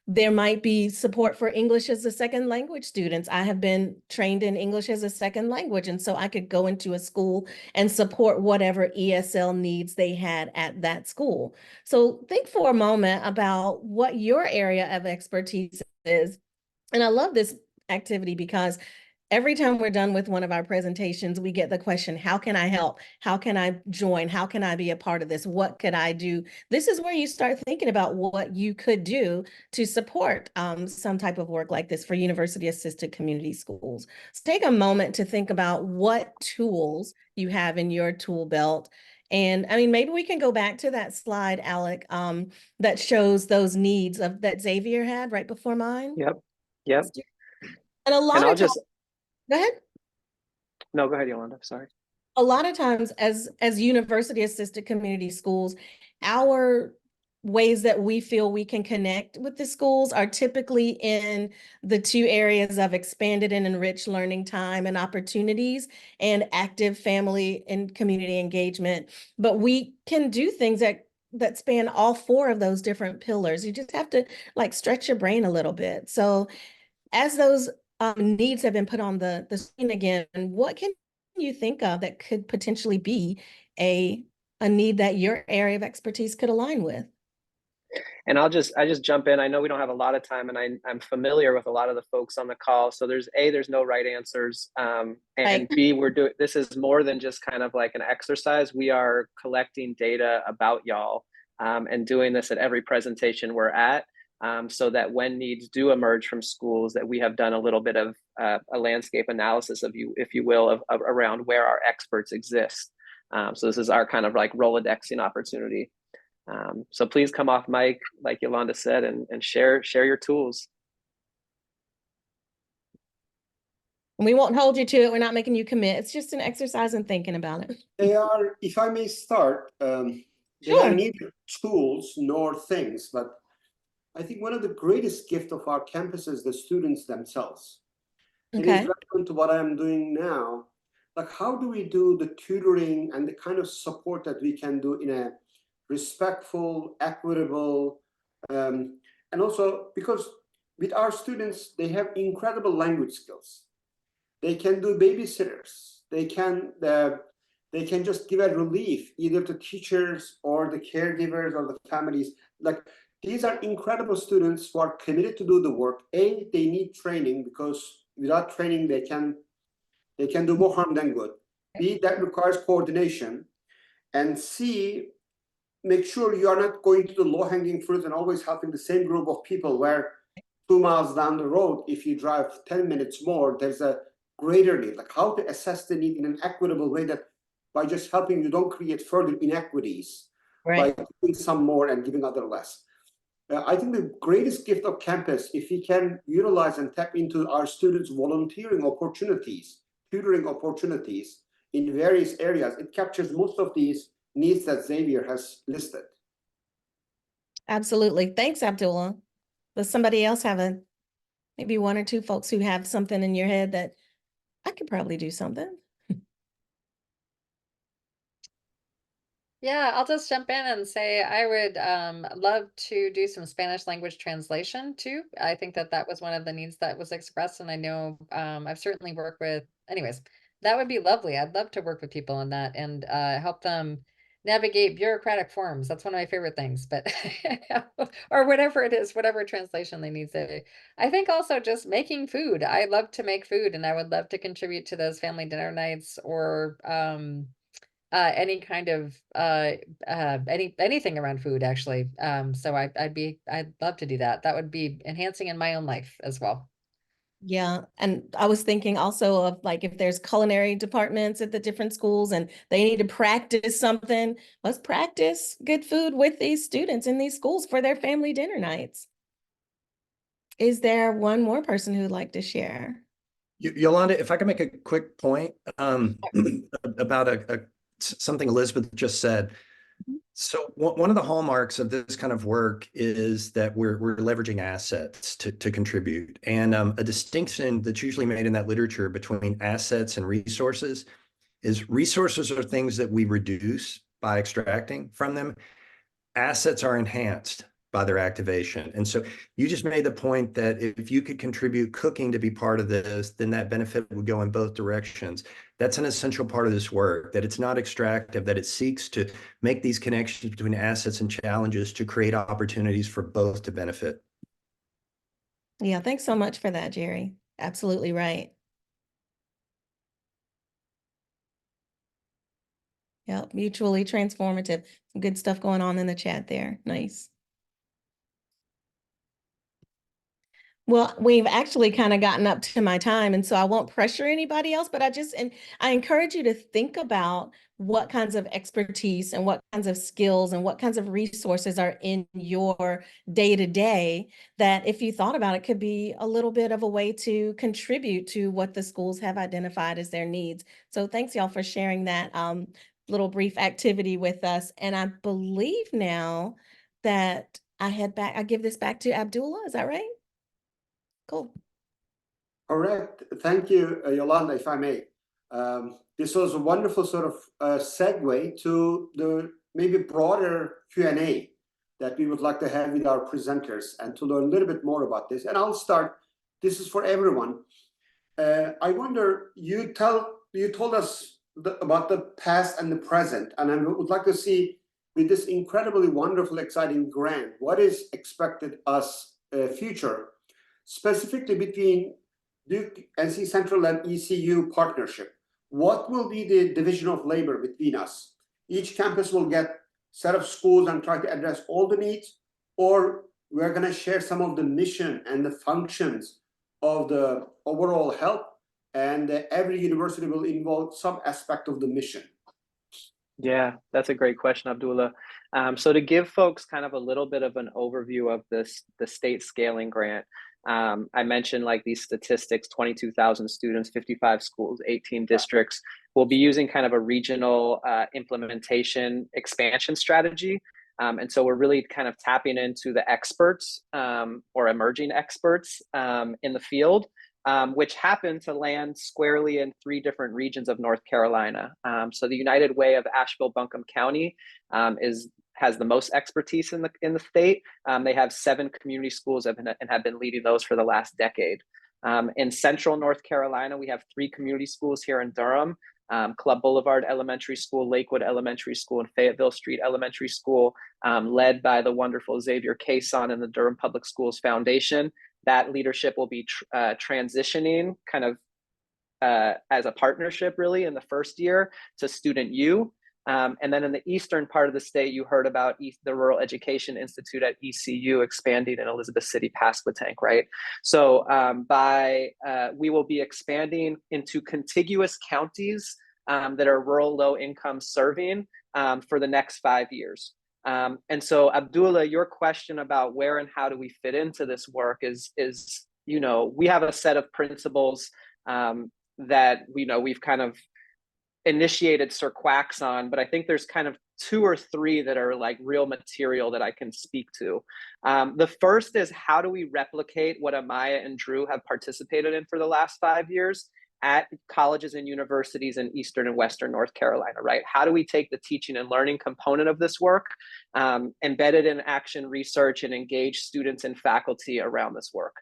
There might be support for English as a second language students. I have been trained in English as a second language, and so I could go into a school and support whatever ESL needs they had at that school. So think for a moment about what your area of expertise is. And I love this activity because every time we're done with one of our presentations, we get the question, how can I help? How can I join? How can I be a part of this? What could I do? This is where you start thinking about what you could do to support some type of work like this for university-assisted community schools. So take a moment to think about what tools you have in your tool belt. And I mean, maybe we can go back to that slide, Alec, that shows those needs that Xavier had right before mine. Yep. And a lot of times, go ahead. No, go ahead, Yolanda. Sorry. A lot of times as university-assisted community schools, our ways that we feel we can connect with the schools are typically in the two areas of expanded and enriched learning time and opportunities, and active family and community engagement. But we can do things that span all four of those different pillars. You just have to stretch your brain a little bit. So as those needs have been put on the screen again, what can you think of that could potentially be a need that your area of expertise could align with? And I just jump in. I know we don't have a lot of time, and I'm familiar with a lot of the folks on the call. So there's no right answers. And Right. B, this is more than just kind of like an exercise. We are collecting data about y'all and doing this at every presentation we're at. So that when needs do emerge from schools, that we have done a little bit of a landscape analysis if you will, of around where our experts exist. So this is our kind of like Rolodexing opportunity. So please come off mic, like Yolanda said, and share your tools. We won't hold you to it. We're not making you commit. It's just an exercise in thinking about it. They are, if I may start, they Sure. are neither tools nor things, but I think one of the greatest gifts of our campus is the students themselves. It is Okay. relevant to what I'm doing now. Like, how do we do the tutoring and the kind of support that we can do in a respectful, equitable, and also because with our students, they have incredible language skills. They can do babysitters. They can just give a relief either to teachers or the caregivers or the families. Like, these are incredible students who are committed to do the work. A, they need training, because without training, they can do more harm than good. B, that requires coordination. And C, make sure you are not going to the low-hanging fruit and always helping the same group of people, where 2 miles down the road, if you drive 10 minutes more, there's a greater need. Like how to assess the need in an equitable way that by just helping you don't create further inequities Right. by giving some more and giving other less. I think the greatest gift of campus, if we can utilize and tap into our students' volunteering opportunities, tutoring opportunities in various areas, it captures most of these needs that Xavier has listed. Absolutely. Thanks, Abdullah. Does somebody else have maybe one or two folks who have something in your head that I could probably do something? Yeah, I'll just jump in and say I would love to do some Spanish language translation too. I think that that was one of the needs that was expressed, and I know I've certainly worked with, anyways, that would be lovely. I'd love to work with people on that and help them navigate bureaucratic forms. That's one of my favorite things, but or whatever it is, whatever translation they need to. I think also just making food. I love to make food, and I would love to contribute to those family dinner nights or any kind of anything around food actually. So I'd love to do that. That would be enhancing in my own life as well. Yeah, and I was thinking also of like if there's culinary departments at the different schools and they need to practice something, let's practice good food with these students in these schools for their family dinner nights. Is there one more person who'd like to share? Yolanda, if I can make a quick point about something Elizabeth just said. So one of the hallmarks of this kind of work is that we're leveraging assets to contribute. And a distinction that's usually made in that literature between assets and resources is resources are things that we reduce by extracting from them. Assets are enhanced by their activation. And so you just made the point that if you could contribute cooking to be part of this, then that benefit would go in both directions. That's an essential part of this work, that it's not extractive, that it seeks to make these connections between assets and challenges to create opportunities for both to benefit. Yeah, thanks so much for that, Jerry. Absolutely right. Yeah, mutually transformative. Some good stuff going on in the chat there. Nice. Well, we've actually kind of gotten up to my time, and so I won't pressure anybody else, but I encourage you to think about what kinds of expertise and what kinds of skills and what kinds of resources are in your day-to-day that if you thought about it could be a little bit of a way to contribute to what the schools have identified as their needs. So thanks y'all for sharing that little brief activity with us. And I believe now that I give this back to Abdullah, is that right? Cool. Correct. Thank you, Yolanda, if I may. This was a wonderful sort of segue to the maybe broader Q&A that we would like to have with our presenters and to learn a little bit more about this. And I'll start. This is for everyone. I wonder, you told us about the past and the present, and I would like to see with this incredibly wonderful, exciting grant, what is expected us future, specifically between Duke, NC Central, and ECU partnership. What will be the division of labor between us? Each campus will get a set of schools and try to address all the needs, or we're going to share some of the mission and the functions of the overall help, and every university will involve some aspect of the mission. Yeah, that's a great question, Abdullah. So to give folks kind of a little bit of an overview of the state scaling grant, I mentioned like these statistics, 22,000 students, 55 schools, 18 districts. We'll be using kind of a regional implementation expansion strategy. And so we're really kind of tapping into the experts or emerging experts in the field, which happen to land squarely in 3 different regions of North Carolina. So the United Way of Asheville-Buncombe County has the most expertise in the state. They have 7 community schools and have been leading those for the last decade. In Central North Carolina, we have 3 community schools here in Durham. Club Boulevard Elementary School, Lakewood Elementary School, and Fayetteville Street Elementary School, led by the wonderful Xavier Cason and the Durham Public Schools Foundation. That leadership will be transitioning kind of as a partnership really in the first year to Student U. And then in the eastern part of the state, you heard about the Rural Education Institute at ECU expanding in Elizabeth City, Pasquotank, right? So we will be expanding into contiguous counties that are rural low income serving for the next 5 years. And so Abdullah, your question about where and how do we fit into this work is, you know, we have a set of principles that we've kind of initiated Sir Quacks on, but I think there's kind of 2 or 3 that are like real material that I can speak to. The first is, how do we replicate what Amaya and Drew have participated in for the last 5 years at colleges and universities in Eastern and Western North Carolina, right? How do we take the teaching and learning component of this work, embed it in action research, and engage students and faculty around this work?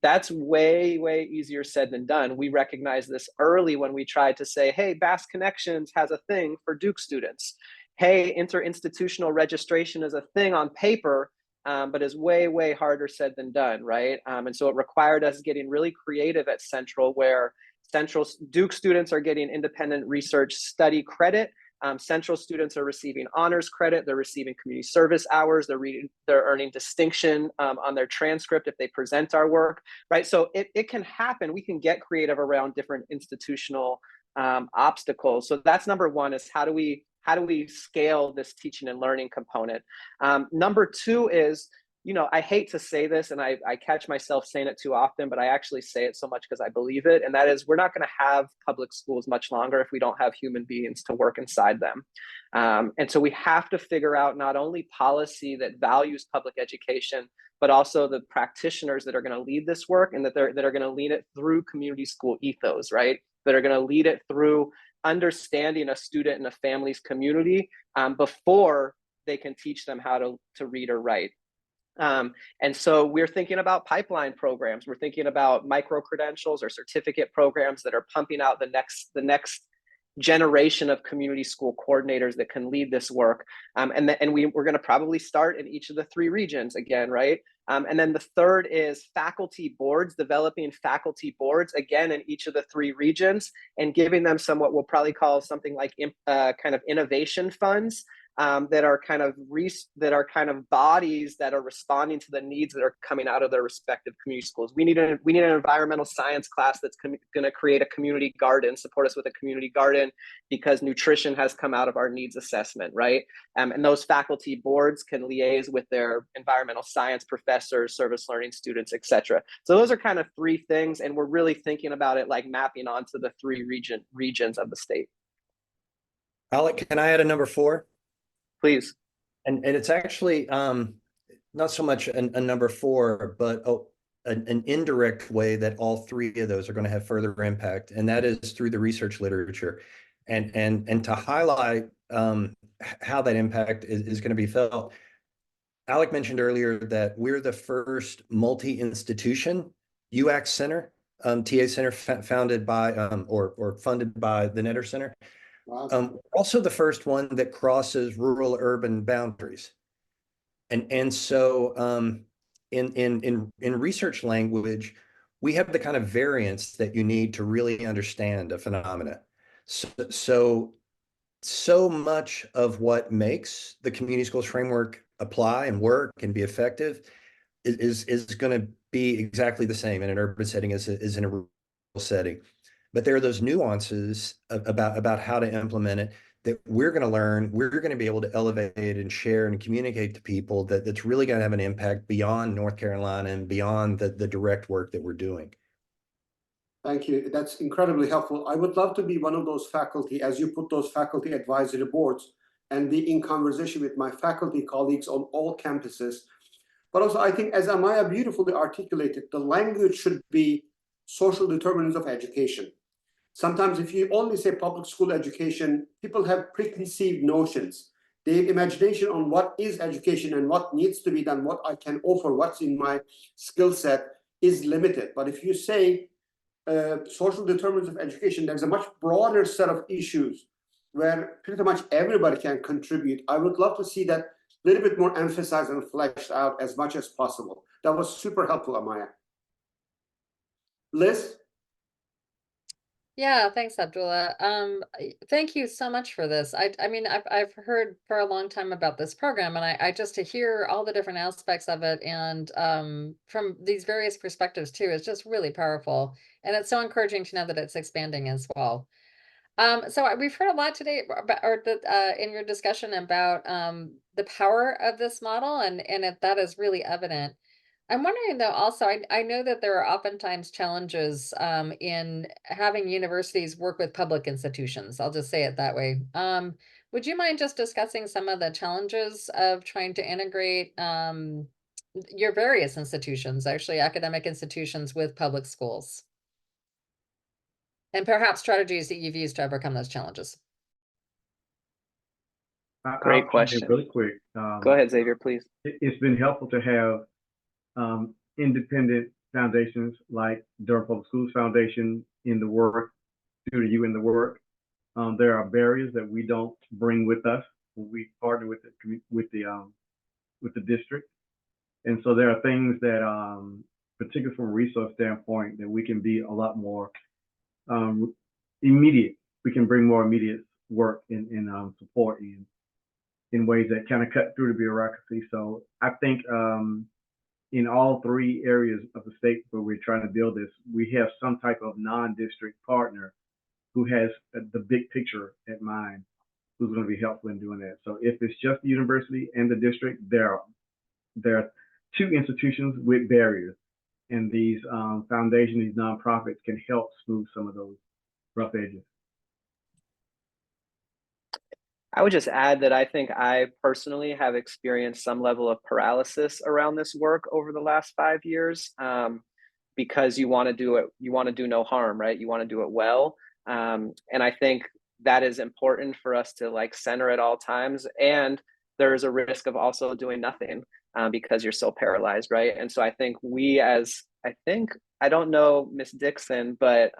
That's way, way easier said than done. We recognized this early when we tried to say, hey, Bass Connections has a thing for Duke students. Hey, interinstitutional registration is a thing on paper, but is way, way harder said than done, right? And so it required us getting really creative at Central, where Duke students are getting independent research study credit. Central students are receiving honors credit. They're receiving community service hours. They're earning distinction on their transcript if they present our work, right? So it can happen. We can get creative around different institutional obstacles. So that's number one, is how do we scale this teaching and learning component? Number 2 is, I hate to say this, and I catch myself saying it too often, but I actually say it so much because I believe it. And that is, we're not going to have public schools much longer if we don't have human beings to work inside them. And so we have to figure out not only policy that values public education, but also the practitioners that are going to lead this work, and that are going to lead it through community school ethos, right? That are going to lead it through understanding a student and a family's community before they can teach them how to read or write. And so we're thinking about pipeline programs. We're thinking about micro-credentials or certificate programs that are pumping out the next generation of community school coordinators that can lead this work. And we're going to probably start in each of the 3 regions again, right? And then the third is faculty boards, developing faculty boards, again, in each of the 3 regions, and giving them what we'll probably call something like kind of innovation funds, that are kind of bodies that are responding to the needs that are coming out of their respective community schools. We need an environmental science class that's going to create a community garden, support us with a community garden, because nutrition has come out of our needs assessment, right? And those faculty boards can liaise with their environmental science professors, service learning students, etc. So those are kind of 3 things, and we're really thinking about it like mapping onto the 3 regions of the state. Alec, can I add a number 4? Please. And it's actually not so much a number 4, but an indirect way that all 3 of those are going to have further impact, and that is through the research literature, and to highlight how that impact is going to be felt. Alec mentioned earlier that we're the first multi-institution UACS center, TA center founded by or funded by the Netter Center. Wow. Also the first one that crosses rural-urban boundaries. And so in research language, we have the kind of variance that you need to really understand a phenomena. So much of what makes the community schools framework apply and work and be effective is going to be exactly the same in an urban setting as in a rural setting. But there are those nuances about how to implement it that we're going to learn. We're going to be able to elevate and share and communicate to people that's really going to have an impact beyond North Carolina and beyond the direct work that we're doing. Thank you. That's incredibly helpful. I would love to be one of those faculty, as you put those faculty advisory boards, and be in conversation with my faculty colleagues on all campuses. But also, I think, as Amaya beautifully articulated, the language should be social determinants of education. Sometimes if you only say public school education, people have preconceived notions. They have imagination on what is education and what needs to be done, what I can offer, what's in my skill set is limited. But if you say social determinants of education, there's a much broader set of issues where pretty much everybody can contribute. I would love to see that a little bit more emphasized and fleshed out as much as possible. That was super helpful, Amaya. Liz? Yeah, thanks, Abdullah. Thank you so much for this. I mean, I've heard for a long time about this program, and I just to hear all the different aspects of it, and from these various perspectives too, is just really powerful. And it's so encouraging to know that it's expanding as well. We've heard a lot today about, in your discussion about the power of this model, and that is really evident. I'm wondering though, also, I know that there are oftentimes challenges in having universities work with public institutions. I'll just say it that way. Would you mind just discussing some of the challenges of trying to integrate your various institutions, actually academic institutions, with public schools? And perhaps strategies that you've used to overcome those challenges. Great I'll question. jump in really quick. Go ahead, Xavier, please. It's been helpful to have independent foundations like Durham Public Schools Foundation in the work, due to you in the work. There are barriers that we don't bring with us when we partner with the district, and so there are things that, particularly from a resource standpoint, that we can be a lot more immediate. We can bring more immediate work in support in ways that kind of cut through the bureaucracy. So I think in all three areas of the state where we're trying to build this, we have some type of non-district partner who has the big picture at mind, who's going to be helpful in doing that. So if it's just the university and the district, there are two institutions with barriers, and these foundations, these nonprofits can help smooth some of those rough edges. I would just add that I think I personally have experienced some level of paralysis around this work over the last 5 years, because you want to do it, you want to do no harm, right? You want to do it well. And I think that is important for us to like center at all times. And there is a risk of also doing nothing because you're so paralyzed, right? And so I think I don't know Miss Dixon, but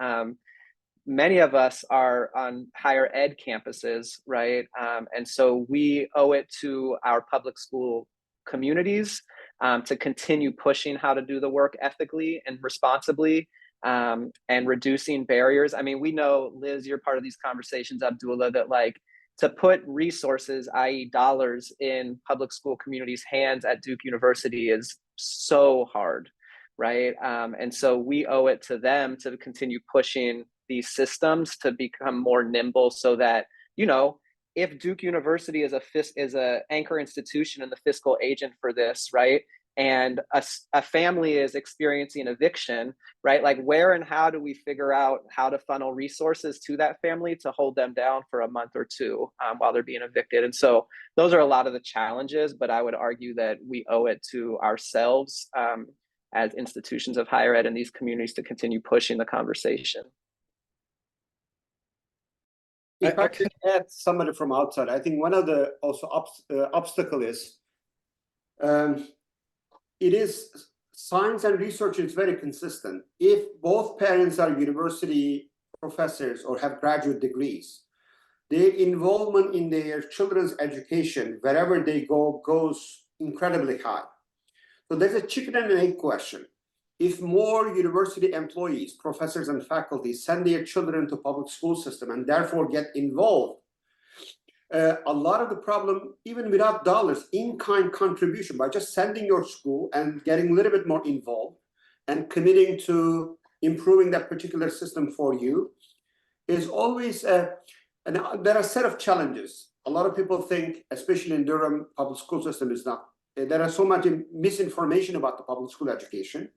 many of us are on higher ed campuses, right? And so we owe it to our public school communities to continue pushing how to do the work ethically and responsibly, and reducing barriers. I mean, we know, Liz, you're part of these conversations, Abdullah, that like to put resources, i.e. dollars, in public school communities' hands at Duke University is so hard, right? And so we owe it to them to continue pushing these systems to become more nimble, so that, you know, if Duke University is a anchor institution and the fiscal agent for this, right, and a family is experiencing eviction, right, like where and how do we figure out how to funnel resources to that family to hold them down for a month or two while they're being evicted? And so those are a lot of the challenges, but I would argue that we owe it to ourselves as institutions of higher ed in these communities to continue pushing the conversation. If I could add somebody from outside, I think one of the also obstacle is it is science and research is very consistent. If both parents are university professors or have graduate degrees, their involvement in their children's education, wherever they go, goes incredibly high. So there's a chicken and an egg question. If more university employees, professors and faculty send their children to public school system and therefore get involved, a lot of the problem, even without dollars, in-kind contribution, by just sending your school and getting a little bit more involved and committing to improving that particular system for you, is always, and there are a set of challenges. A lot of people think, especially in Durham, public school system is not, there are so much misinformation about the public school education.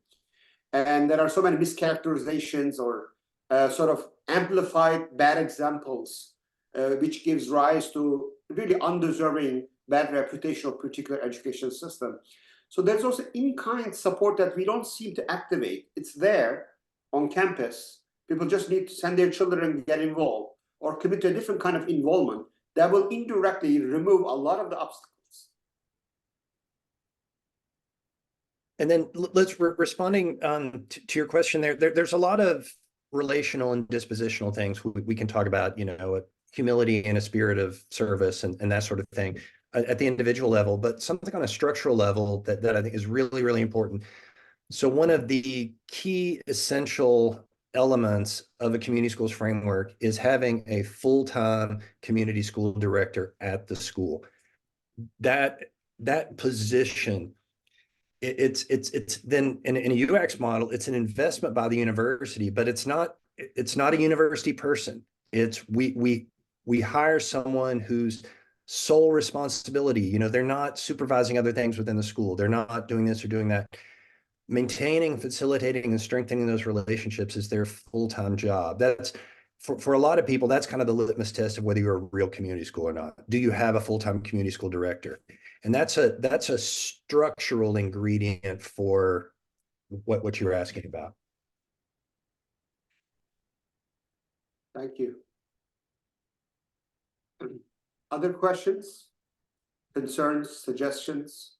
And there are so many mischaracterizations or sort of amplified bad examples, which gives rise to really undeserving bad reputation of particular education system. So there's also in-kind support that we don't seem to activate. It's there on campus. People just need to send their children and get involved or commit to a different kind of involvement that will indirectly remove a lot of the obstacles. And then let's responding to your question there's a lot of relational and dispositional things we can talk about, you know, humility and a spirit of service and that sort of thing at the individual level, but something on a structural level that I think is really, really important. So one of the key essential elements of a community schools framework is having a full-time community school director at the school. That position, it's then in a UX model, it's an investment by the university, but it's not a university person. It's we hire someone whose sole responsibility, you know, they're not supervising other things within the school. They're not doing this or doing that. Maintaining, facilitating, and strengthening those relationships is their full-time job. That's for a lot of people, that's kind of the litmus test of whether you're a real community school or not. Do you have a full-time community school director? And that's a structural ingredient for what you're asking about. Thank you. Other questions, concerns, suggestions?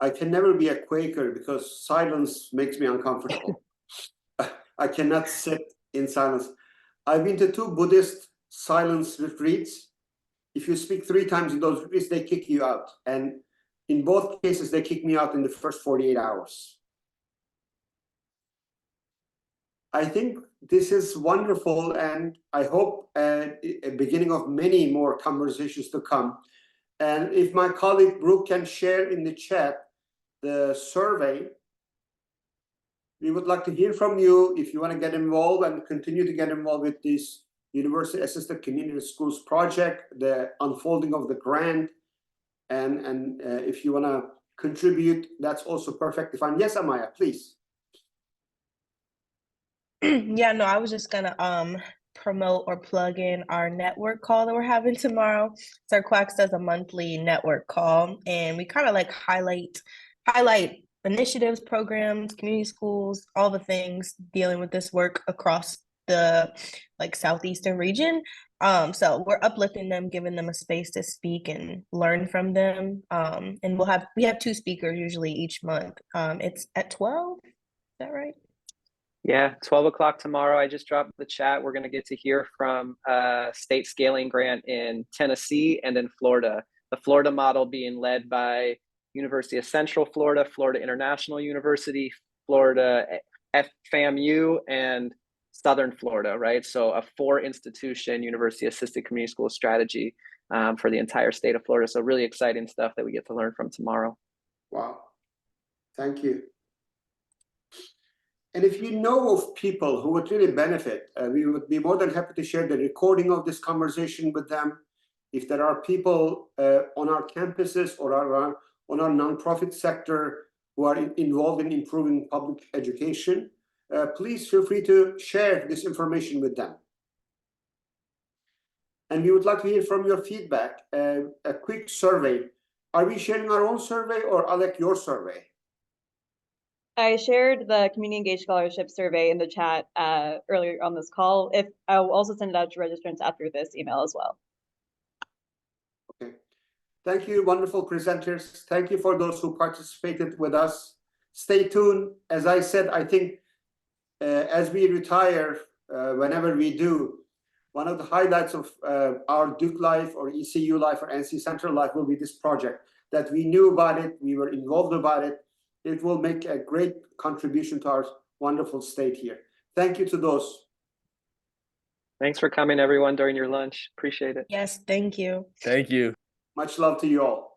I can never be a Quaker because silence makes me uncomfortable. I cannot sit in silence. I've been to 2 Buddhist silence retreats. If you speak 3 times in those retreats, they kick you out. And in both cases, they kick me out in the first 48 hours. I think this is wonderful, and I hope a beginning of many more conversations to come. And if my colleague Brooke can share in the chat the survey, we would like to hear from you if you want to get involved and continue to get involved with this University Assisted Community Schools project, the unfolding of the grant, and if you want to contribute, that's also perfectly fine. Yes, Amaya, please. Yeah, no, I was just gonna promote or plug in our network call that we're having tomorrow. So Quacks does a monthly network call, and we kind of like highlight initiatives, programs, community schools, all the things dealing with this work across the like southeastern region. So we're uplifting them, giving them a space to speak and learn from them. And we have 2 speakers usually each month. It's at 12. Is that right? Yeah, 12 o'clock tomorrow. I just dropped the chat. We're going to get to hear from a state scaling grant in Tennessee and in Florida. The Florida model being led by University of Central Florida, Florida International University, Florida FAMU, and Southern Florida, right? So a 4-institution university assisted community school strategy for the entire state of Florida. So really exciting stuff that we get to learn from tomorrow. Wow, thank you. And if you know of people who would really benefit, we would be more than happy to share the recording of this conversation with them. If there are people on our campuses or on our nonprofit sector who are involved in improving public education, please feel free to share this information with them. And we would like to hear from your feedback. A quick survey. Are we sharing our own survey or Alec, your survey? I shared the Community Engaged Scholarship survey in the chat earlier on this call. I will also send it out to registrants after this email as well. Okay. Thank you, wonderful presenters. Thank you for those who participated with us. Stay tuned. As I said, I think as we retire, whenever we do, one of the highlights of our Duke life or ECU life or NC Central life will be this project, that we knew about it, we were involved about it. It will make a great contribution to our wonderful state here. Thank you to those. Thanks for coming, everyone, during your lunch. Appreciate it. Yes, thank you. Thank you. Much love to you all.